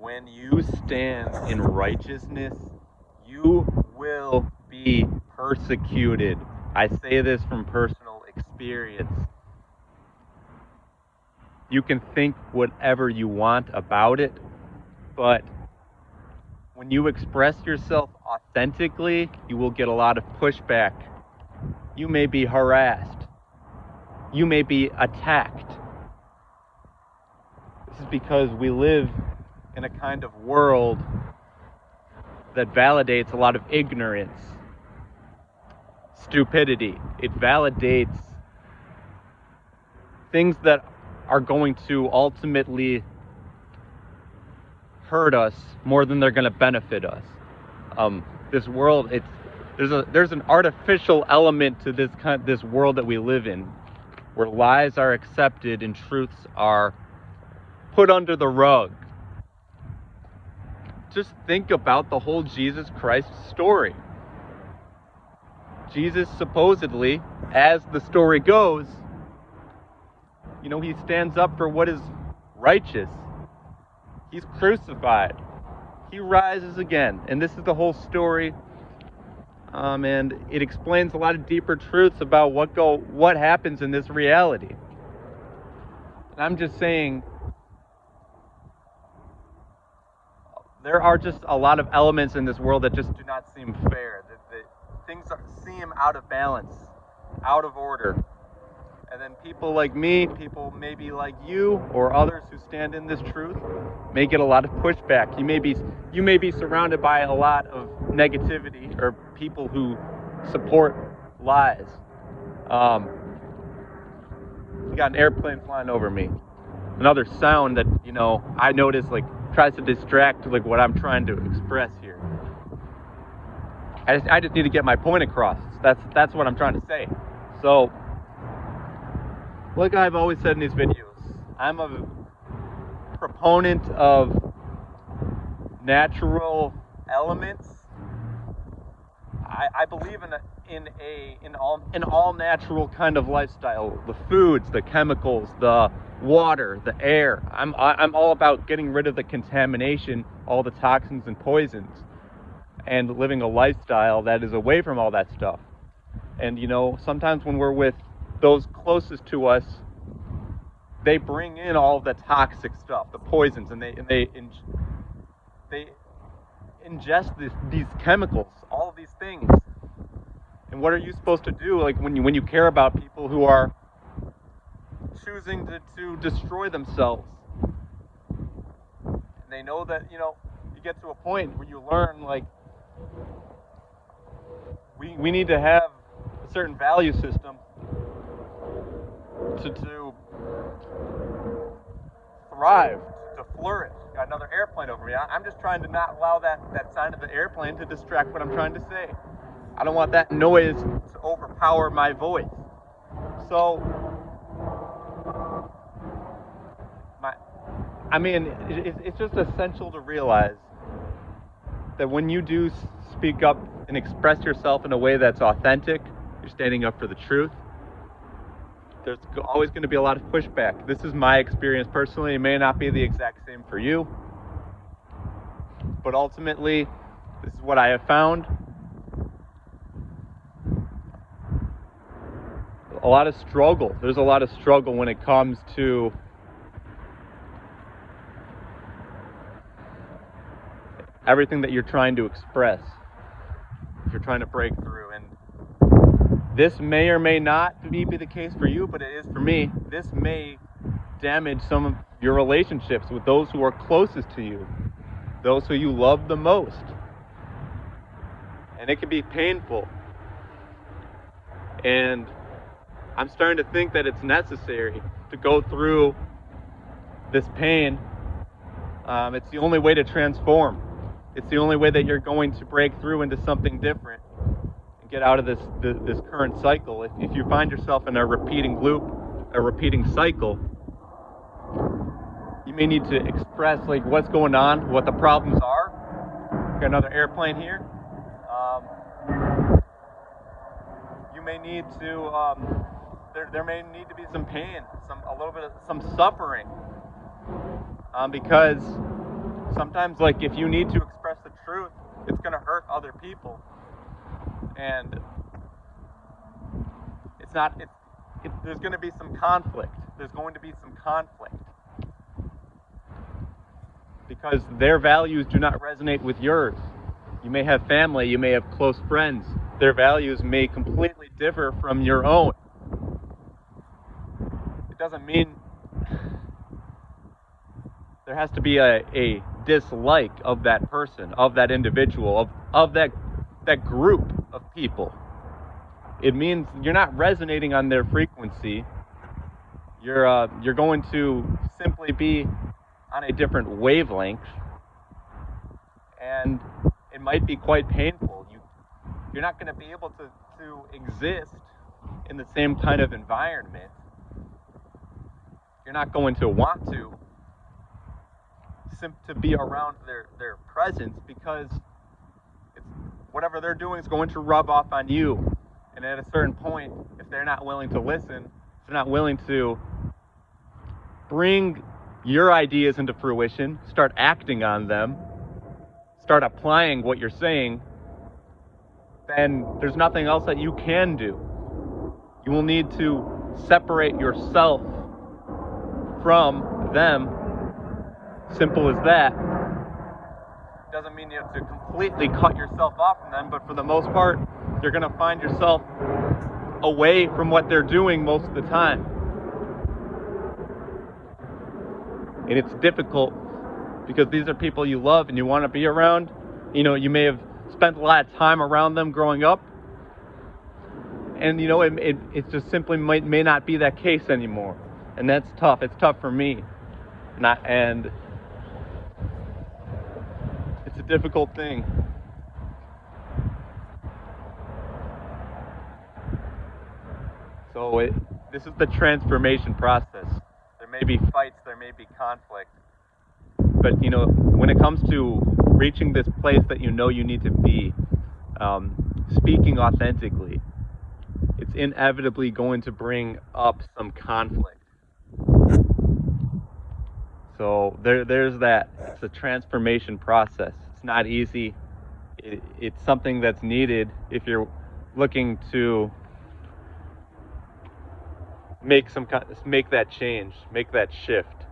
when you stand in righteousness, you will be persecuted. I say this from personal experience. You can think whatever you want about it, but when you express yourself authentically, you will get a lot of pushback. You may be harassed. You may be attacked. This is because we live in a kind of world that validates a lot of ignorance, stupidity. It validates things that are going to ultimately hurt us more than they're going to benefit us. This world, there's an artificial element to this world that we live in, where lies are accepted and truths are put under the rug. Just think about the whole Jesus Christ story. Jesus supposedly, as the story goes, he stands up for what is righteous. He's crucified. He rises again. And this is the whole story. And it explains a lot of deeper truths about what happens in this reality. And I'm just saying, there are just a lot of elements in this world that just do not seem fair. That things seem out of balance, out of order. And then people like me, people maybe like you or others who stand in this truth may get a lot of pushback. You may be surrounded by a lot of negativity or people who support lies. You got an airplane flying over me. Another sound that, I notice tries to distract what I'm trying to express here. I just need to get my point across. That's what I'm trying to say. So, like I've always said in these videos, I'm a proponent of natural elements. I believe in all natural kind of lifestyle. The foods, the chemicals, the water, the air. I'm all about getting rid of the contamination, all the toxins and poisons, and living a lifestyle that is away from all that stuff. And sometimes when we're with those closest to us, they bring in all the toxic stuff, the poisons, and they ingest these chemicals, all of these things. And what are you supposed to do when you care about people who are choosing to destroy themselves? And they know that you get to a point where you learn we need to have a certain value system to thrive, to flourish. Got another airplane over me. I'm just trying to not allow that sound of the airplane to distract what I'm trying to say. I don't want that noise to overpower my voice. So, it's just essential to realize that when you do speak up and express yourself in a way that's authentic, you're standing up for the truth. There's always going to be a lot of pushback. This is my experience personally. It may not be the exact same for you. But ultimately, this is what I have found. A lot of struggle. There's a lot of struggle when it comes to everything that you're trying to express. If you're trying to break through. And this may or may not be the case for you, but it is for me. This may damage some of your relationships with those who are closest to you, those who you love the most. And it can be painful. And I'm starting to think that it's necessary to go through this pain. It's the only way to transform. It's the only way that you're going to break through into something different. Get out of this current cycle. If you find yourself in a repeating loop, a repeating cycle, you may need to express what's going on, what the problems are. Got another airplane here. You may need to. There may need to be some pain, some suffering, because sometimes, like, if you need to express the truth, it's going to hurt other people. And it's not, there's going to be some conflict. There's going to be some conflict. Because their values do not resonate with yours. You may have family, you may have close friends. Their values may completely differ from your own. It doesn't mean there has to be a dislike of that person, of that individual, of that group of people. It means you're not resonating on their frequency. You're going to simply be on a different wavelength, and it might be quite painful. You're not going to be able to exist in the same kind of environment. You're not going to want to be around their presence, because whatever they're doing is going to rub off on you. And at a certain point, if they're not willing to listen, if they're not willing to bring your ideas into fruition, start acting on them, start applying what you're saying, then there's nothing else that you can do. You will need to separate yourself from them. Simple as that. Doesn't mean you have to completely cut yourself off from them, but for the most part, you're going to find yourself away from what they're doing most of the time. And it's difficult because these are people you love and you want to be around. You know, you may have spent a lot of time around them growing up, and you know, it just simply may not be that case anymore. And that's tough. It's tough for me. And it's a difficult thing. So this is the transformation process. There may be fights, there may be conflict, but you know, when it comes to reaching this place that you know you need to be, speaking authentically, it's inevitably going to bring up some conflict. So there's that. It's a transformation process. It's not easy. It's something that's needed if you're looking to make that change, make that shift.